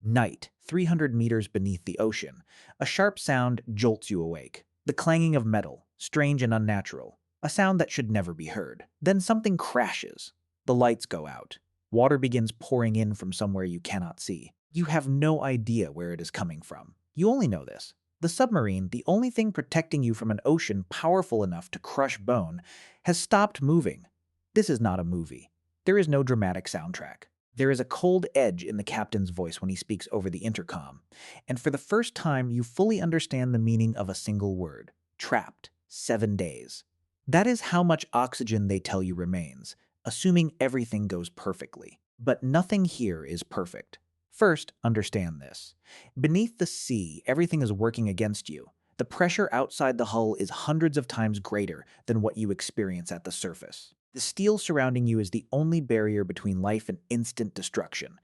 Night, 300 meters beneath the ocean. A sharp sound jolts you awake. The clanging of metal, strange and unnatural. A sound that should never be heard. Then something crashes. The lights go out. Water begins pouring in from somewhere you cannot see. You have no idea where it is coming from. You only know this. The submarine, the only thing protecting you from an ocean powerful enough to crush bone, has stopped moving. This is not a movie. There is no dramatic soundtrack. There is a cold edge in the captain's voice when he speaks over the intercom, and for the first time you fully understand the meaning of a single word. Trapped. 7 days. That is how much oxygen they tell you remains, assuming everything goes perfectly. But nothing here is perfect. First, understand this. Beneath the sea, everything is working against you. The pressure outside the hull is hundreds of times greater than what you experience at the surface. The steel surrounding you is the only barrier between life and instant destruction.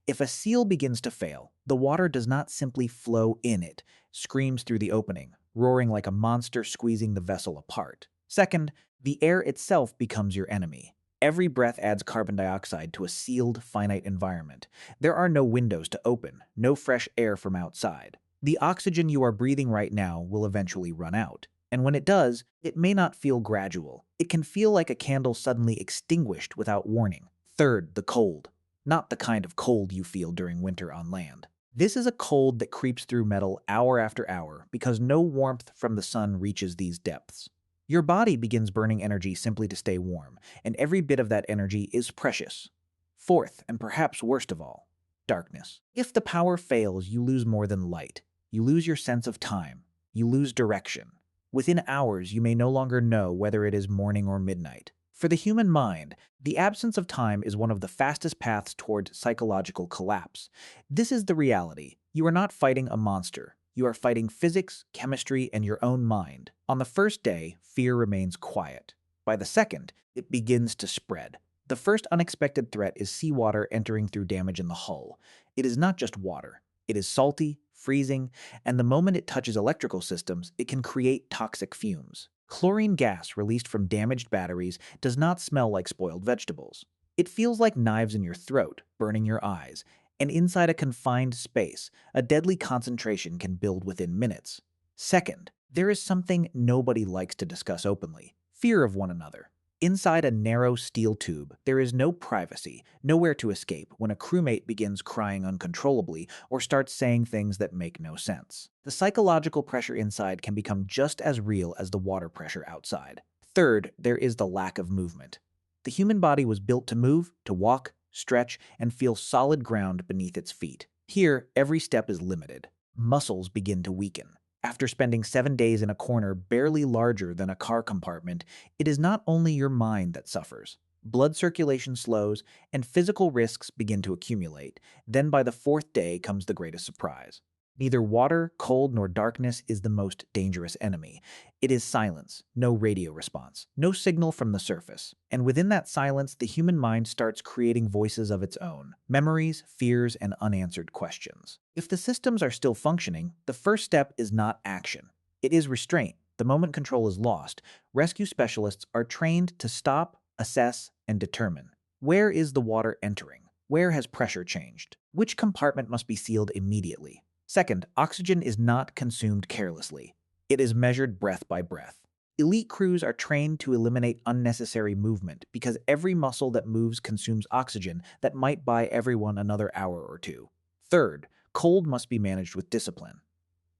If a seal begins to fail, the water does not simply flow in, it screams through the opening, roaring like a monster squeezing the vessel apart. Second, the air itself becomes your enemy. Every breath adds carbon dioxide to a sealed, finite environment. There are no windows to open, no fresh air from outside. The oxygen you are breathing right now will eventually run out. And when it does, it may not feel gradual. It can feel like a candle suddenly extinguished without warning. Third, the cold. Not the kind of cold you feel during winter on land. This is a cold that creeps through metal hour after hour because no warmth from the sun reaches these depths. Your body begins burning energy simply to stay warm, and every bit of that energy is precious. Fourth, and perhaps worst of all, darkness. If the power fails, you lose more than light. You lose your sense of time. You lose direction. Within hours, you may no longer know whether it is morning or midnight. For the human mind, the absence of time is one of the fastest paths towards psychological collapse. This is the reality. You are not fighting a monster. You are fighting physics, chemistry, and your own mind. On the first day, fear remains quiet. By the second, it begins to spread. The first unexpected threat is seawater entering through damage in the hull. It is not just water. It is salty, freezing, and the moment it touches electrical systems, it can create toxic fumes. Chlorine gas released from damaged batteries does not smell like spoiled vegetables. It feels like knives in your throat, burning your eyes, and inside a confined space, a deadly concentration can build within minutes. Second, there is something nobody likes to discuss openly: fear of one another. Inside a narrow steel tube, there is no privacy, nowhere to escape when a crewmate begins crying uncontrollably or starts saying things that make no sense. The psychological pressure inside can become just as real as the water pressure outside. Third, there is the lack of movement. The human body was built to move, to walk, stretch, and feel solid ground beneath its feet. Here, every step is limited. Muscles begin to weaken. After spending 7 days in a corner barely larger than a car compartment, it is not only your mind that suffers. Blood circulation slows, and physical risks begin to accumulate. Then by the fourth day comes the greatest surprise. Neither water, cold, nor darkness is the most dangerous enemy. It is silence, no radio response, no signal from the surface. And within that silence, the human mind starts creating voices of its own: memories, fears, and unanswered questions. If the systems are still functioning, the first step is not action. It is restraint. The moment control is lost, rescue specialists are trained to stop, assess, and determine: where is the water entering? Where has pressure changed? Which compartment must be sealed immediately? Second, oxygen is not consumed carelessly. It is measured breath by breath. Elite crews are trained to eliminate unnecessary movement because every muscle that moves consumes oxygen that might buy everyone another hour or two. Third, cold must be managed with discipline.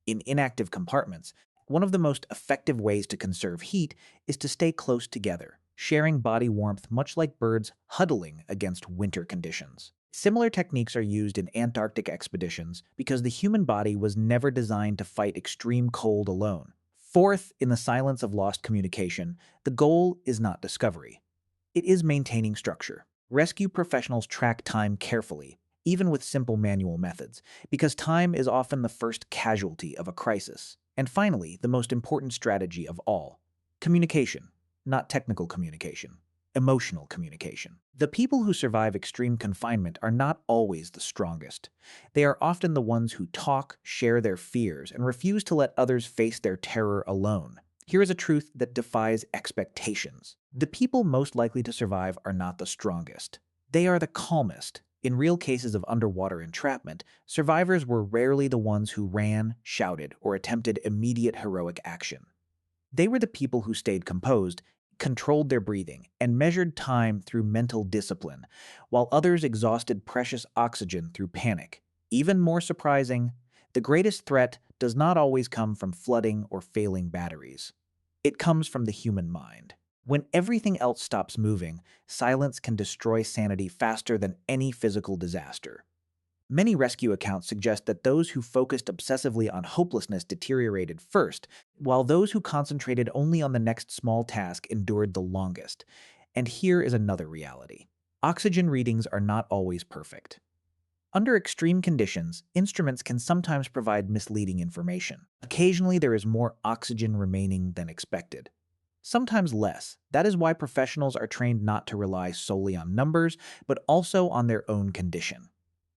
In inactive compartments, one of the most effective ways to conserve heat is to stay close together, sharing body warmth much like birds huddling against winter conditions. Similar techniques are used in Antarctic expeditions because the human body was never designed to fight extreme cold alone. Fourth, in the silence of lost communication, the goal is not discovery. It is maintaining structure. Rescue professionals track time carefully, even with simple manual methods, because time is often the first casualty of a crisis. And finally, the most important strategy of all: communication, not technical communication. Emotional communication. The people who survive extreme confinement are not always the strongest. They are often the ones who talk, share their fears, and refuse to let others face their terror alone. Here is a truth that defies expectations. The people most likely to survive are not the strongest. They are the calmest, In real cases of underwater entrapment, survivors were rarely the ones who ran, shouted, or attempted immediate heroic action. They were the people who stayed composed, controlled their breathing, and measured time through mental discipline, while others exhausted precious oxygen through panic. Even more surprising, the greatest threat does not always come from flooding or failing batteries. It comes from the human mind. When everything else stops moving, silence can destroy sanity faster than any physical disaster. Many rescue accounts suggest that those who focused obsessively on hopelessness deteriorated first, while those who concentrated only on the next small task endured the longest. And here is another reality. Oxygen readings are not always perfect. Under extreme conditions, instruments can sometimes provide misleading information. Occasionally, there is more oxygen remaining than expected. Sometimes less. That is why professionals are trained not to rely solely on numbers, but also on their own condition.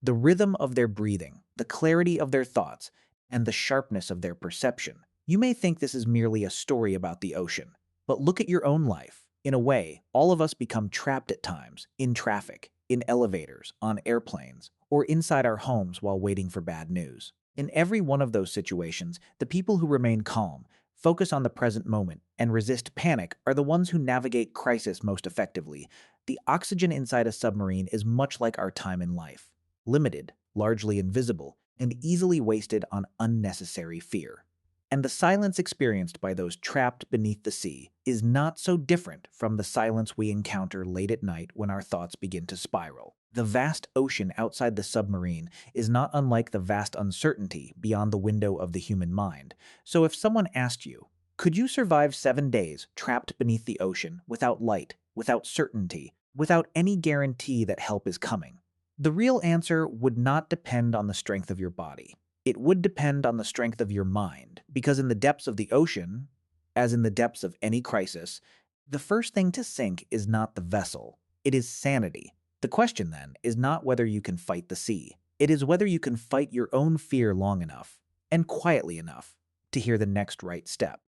The rhythm of their breathing, the clarity of their thoughts, and the sharpness of their perception. You may think this is merely a story about the ocean, but look at your own life. In a way, all of us become trapped at times, in traffic, in elevators, on airplanes, or inside our homes while waiting for bad news. In every one of those situations, the people who remain calm, focus on the present moment, and resist panic are the ones who navigate crisis most effectively. The oxygen inside a submarine is much like our time in life: limited, largely invisible, and easily wasted on unnecessary fear. And the silence experienced by those trapped beneath the sea is not so different from the silence we encounter late at night when our thoughts begin to spiral. The vast ocean outside the submarine is not unlike the vast uncertainty beyond the window of the human mind. So if someone asked you, could you survive 7 days trapped beneath the ocean without light, without certainty, without any guarantee that help is coming? The real answer would not depend on the strength of your body. It would depend on the strength of your mind, because in the depths of the ocean, as in the depths of any crisis, the first thing to sink is not the vessel, it is sanity. The question, then, is not whether you can fight the sea. It is whether you can fight your own fear long enough, and quietly enough, to hear the next right step.